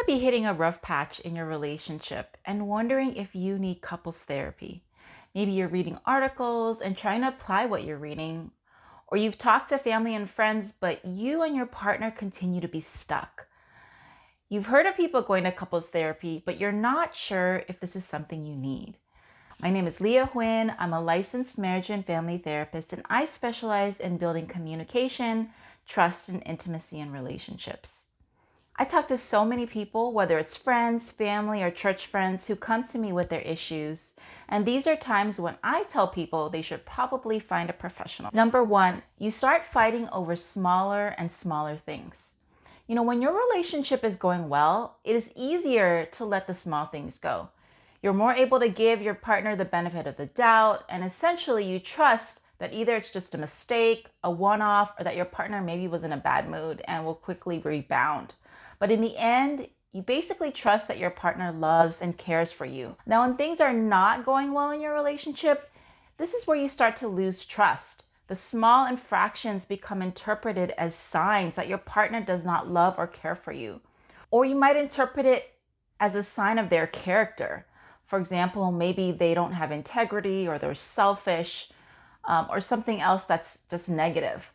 might be hitting a rough patch in your relationship and wondering if you need couples therapy. Maybe you're reading articles and trying to apply what you're reading, or you've talked to family and friends, but you and your partner continue to be stuck. You've heard of people going to couples therapy, but you're not sure if this is something you need. My name is Huynh. I'm a licensed marriage and family therapist, and I specialize in building communication, trust, and intimacy in relationships. I talk to so many people, whether it's friends, family, or church friends, who come to me with their issues. And these are times when I tell people they should probably find a professional. Number one, you start fighting over smaller and smaller things. When your relationship is going well, it is easier to let the small things go. You're more able to give your partner the benefit of the doubt, and essentially you trust that either it's just a mistake, a one-off, or that your partner maybe was in a bad mood and will quickly rebound. But in the end, you basically trust that your partner loves and cares for you. Now, when things are not going well in your relationship, this is where you start to lose trust. The small infractions become interpreted as signs that your partner does not love or care for you. Or you might interpret it as a sign of their character. For example, maybe they don't have integrity, or they're selfish, or something else that's just negative.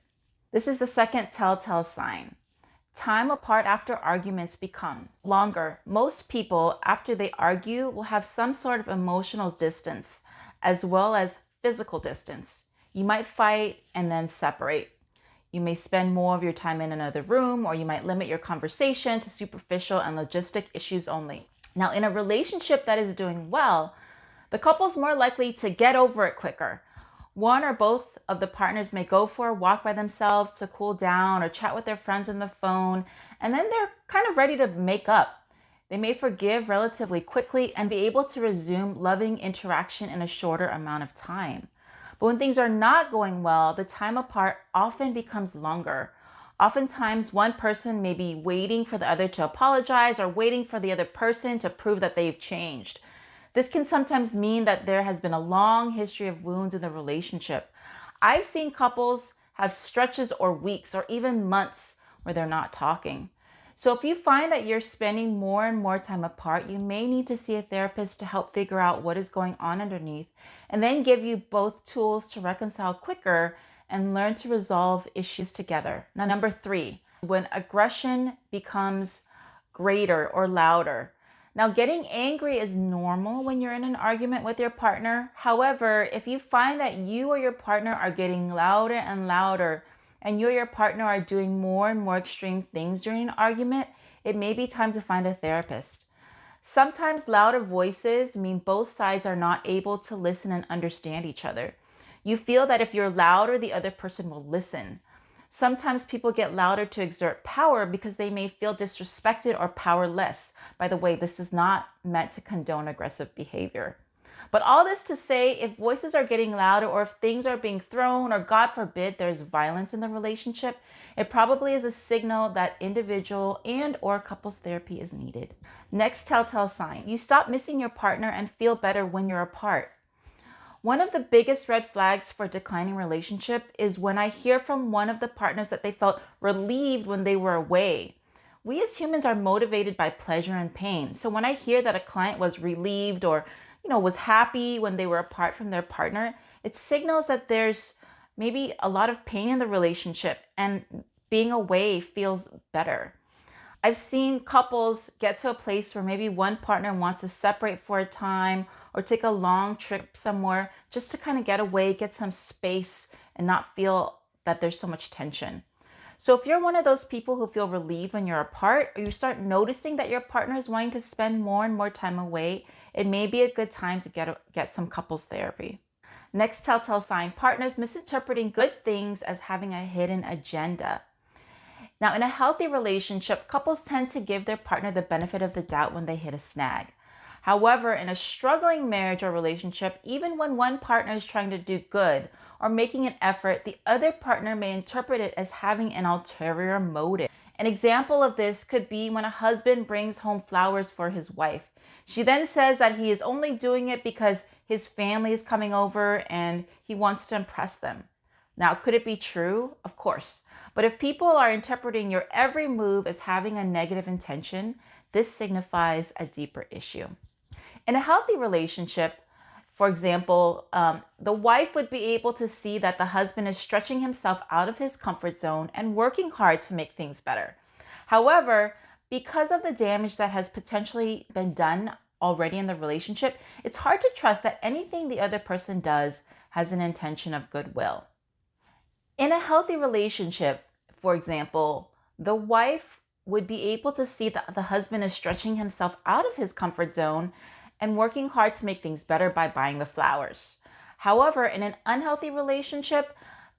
This is the second telltale sign. Time apart after arguments become longer. Most people, after they argue, will have some sort of emotional distance as well as physical distance. You might fight and then separate. You may spend more of your time in another room, or you might limit your conversation to superficial and logistic issues only. Now, in a relationship that is doing well, the couple's more likely to get over it quicker. One or both of the partners may go for a walk by themselves to cool down, or chat with their friends on the phone, and then they're kind of ready to make up. They may forgive relatively quickly and be able to resume loving interaction in a shorter amount of time. But when things are not going well, the time apart often becomes longer. Oftentimes, one person may be waiting for the other to apologize, or waiting for the other person to prove that they've changed. This can sometimes mean that there has been a long history of wounds in the relationship. I've seen couples have stretches or weeks or even months where they're not talking. So if you find that you're spending more and more time apart, you may need to see a therapist to help figure out what is going on underneath, and then give you both tools to reconcile quicker and learn to resolve issues together. Now, number three, when aggression becomes greater or louder. Now, getting angry is normal when you're in an argument with your partner. However, if you find that you or your partner are getting louder and louder, and you or your partner are doing more and more extreme things during an argument, it may be time to find a therapist. Sometimes louder voices mean both sides are not able to listen and understand each other. You feel that if you're louder, the other person will listen. Sometimes people get louder to exert power because they may feel disrespected or powerless. By the way, this is not meant to condone aggressive behavior. But all this to say, if voices are getting louder, or if things are being thrown, or God forbid there's violence in the relationship, it probably is a signal that individual and or couples therapy is needed. Next telltale sign, you stop missing your partner and feel better when you're apart. One of the biggest red flags for a declining relationship is when I hear from one of the partners that they felt relieved when they were away. We as humans are motivated by pleasure and pain. So when I hear that a client was relieved, or was happy when they were apart from their partner, it signals that there's maybe a lot of pain in the relationship, and being away feels better. I've seen couples get to a place where maybe one partner wants to separate for a time, or take a long trip somewhere just to kind of get away, get some space, and not feel that there's so much tension. So if you're one of those people who feel relieved when you're apart, or you start noticing that your partner is wanting to spend more and more time away, it may be a good time to get some couples therapy. Next telltale sign, partners misinterpreting good things as having a hidden agenda. Now, in a healthy relationship, couples tend to give their partner the benefit of the doubt when they hit a snag. However, in a struggling marriage or relationship, even when one partner is trying to do good or making an effort, the other partner may interpret it as having an ulterior motive. An example of this could be when a husband brings home flowers for his wife. She then says that he is only doing it because his family is coming over and he wants to impress them. Now, could it be true? Of course. But if people are interpreting your every move as having a negative intention, this signifies a deeper issue. In a healthy relationship, for example, the wife would be able to see that the husband is stretching himself out of his comfort zone and working hard to make things better. However, because of the damage that has potentially been done already in the relationship, it's hard to trust that anything the other person does has an intention of goodwill. In a healthy relationship, for example, the wife would be able to see that the husband is stretching himself out of his comfort zone and working hard to make things better by buying the flowers. However, in an unhealthy relationship,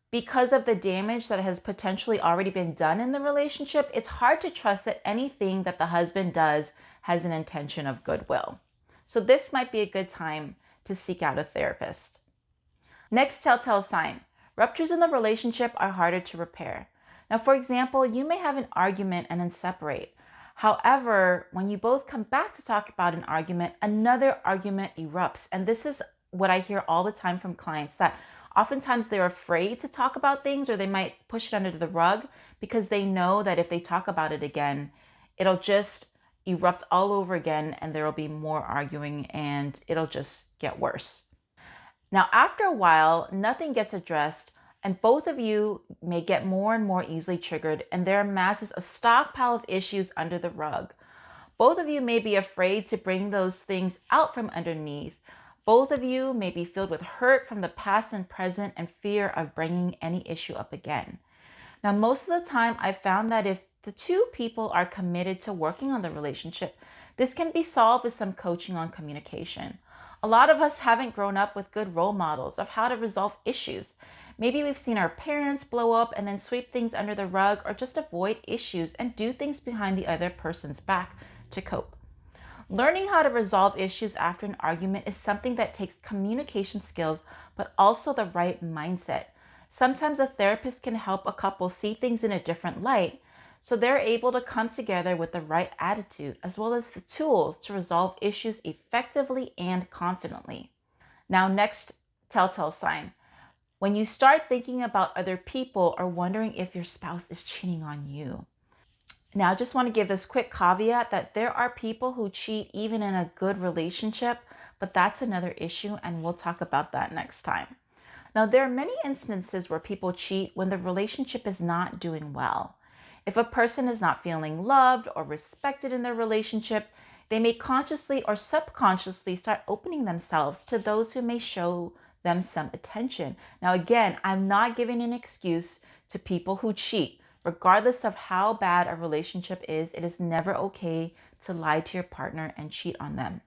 because of the damage that has potentially already been done in the relationship, it's hard to trust that anything that the husband does has an intention of goodwill. So this might be a good time to seek out a therapist. Next telltale sign. Ruptures in the relationship are harder to repair. Now, for example, you may have an argument and then separate. However, when you both come back to talk about an argument, another argument erupts. And this is what I hear all the time from clients, that oftentimes they're afraid to talk about things, or they might push it under the rug because they know that if they talk about it again, it'll just erupt all over again and there will be more arguing and it'll just get worse. Now, after a while, nothing gets addressed and both of you may get more and more easily triggered, and there amasses a stockpile of issues under the rug. Both of you may be afraid to bring those things out from underneath. Both of you may be filled with hurt from the past and present and fear of bringing any issue up again. Now, most of the time, I've found that if the two people are committed to working on the relationship, this can be solved with some coaching on communication. A lot of us haven't grown up with good role models of how to resolve issues. Maybe we've seen our parents blow up and then sweep things under the rug, or just avoid issues and do things behind the other person's back to cope. Learning how to resolve issues after an argument is something that takes communication skills, but also the right mindset. Sometimes a therapist can help a couple see things in a different light, so they're able to come together with the right attitude, as well as the tools to resolve issues effectively and confidently. Now, next telltale sign. When you start thinking about other people or wondering if your spouse is cheating on you. Now, I just want to give this quick caveat that there are people who cheat even in a good relationship, but that's another issue, and we'll talk about that next time. Now, there are many instances where people cheat when the relationship is not doing well. If a person is not feeling loved or respected in their relationship, they may consciously or subconsciously start opening themselves to those who may show them some attention. Now, again, I'm not giving an excuse to people who cheat. Regardless of how bad a relationship is, it is never okay to lie to your partner and cheat on them.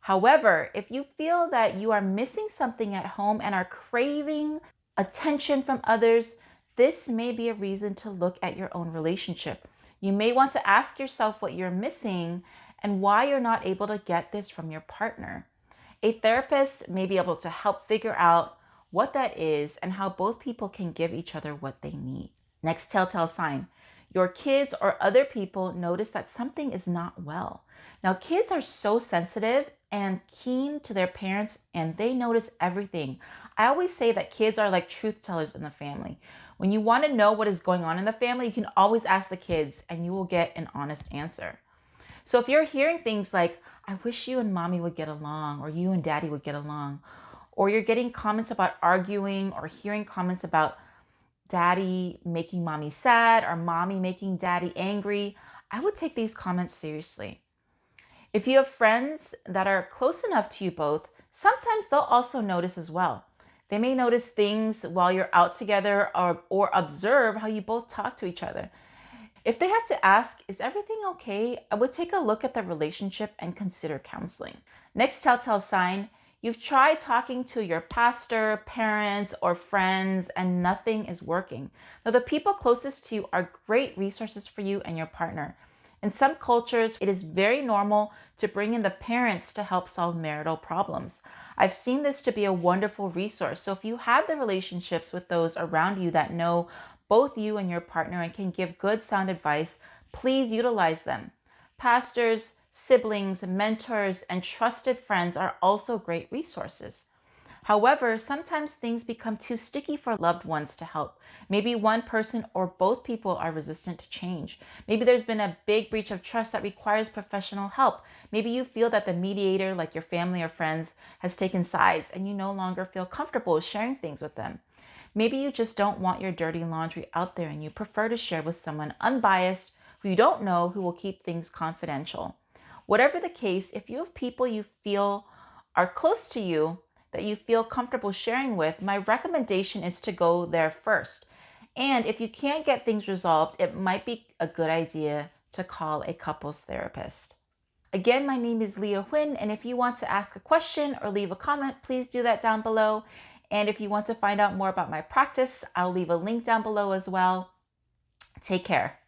However, if you feel that you are missing something at home and are craving attention from others, this may be a reason to look at your own relationship. You may want to ask yourself what you're missing and why you're not able to get this from your partner. A therapist may be able to help figure out what that is and how both people can give each other what they need. Next telltale sign. Your kids or other people notice that something is not well. Now, kids are so sensitive and keen to their parents, and they notice everything. I always say that kids are like truth tellers in the family. When you want to know what is going on in the family, you can always ask the kids and you will get an honest answer. So if you're hearing things like, I wish you and mommy would get along, or you and daddy would get along, or you're getting comments about arguing, or hearing comments about daddy making mommy sad or mommy making daddy angry, I would take these comments seriously. If you have friends that are close enough to you both, sometimes they'll also notice as well. They may notice things while you're out together, or observe how you both talk to each other. If they have to ask, is everything okay? I would take a look at the relationship and consider counseling. Next telltale sign. You've tried talking to your pastor, parents, or friends, and nothing is working. Now, the people closest to you are great resources for you and your partner. In some cultures, it is very normal to bring in the parents to help solve marital problems. I've seen this to be a wonderful resource. So if you have the relationships with those around you that know both you and your partner and can give good sound advice, please utilize them. Pastors, siblings, mentors, and trusted friends are also great resources. However, sometimes things become too sticky for loved ones to help. Maybe one person or both people are resistant to change. Maybe there's been a big breach of trust that requires professional help. Maybe you feel that the mediator, like your family or friends, has taken sides and you no longer feel comfortable sharing things with them. Maybe you just don't want your dirty laundry out there and you prefer to share with someone unbiased who you don't know, who will keep things confidential. Whatever the case, if you have people you feel are close to you that you feel comfortable sharing with, my recommendation is to go there first. And if you can't get things resolved, it might be a good idea to call a couples therapist. Again, my name is Huynh, and if you want to ask a question or leave a comment, please do that down below. And if you want to find out more about my practice, I'll leave a link down below as well. Take care.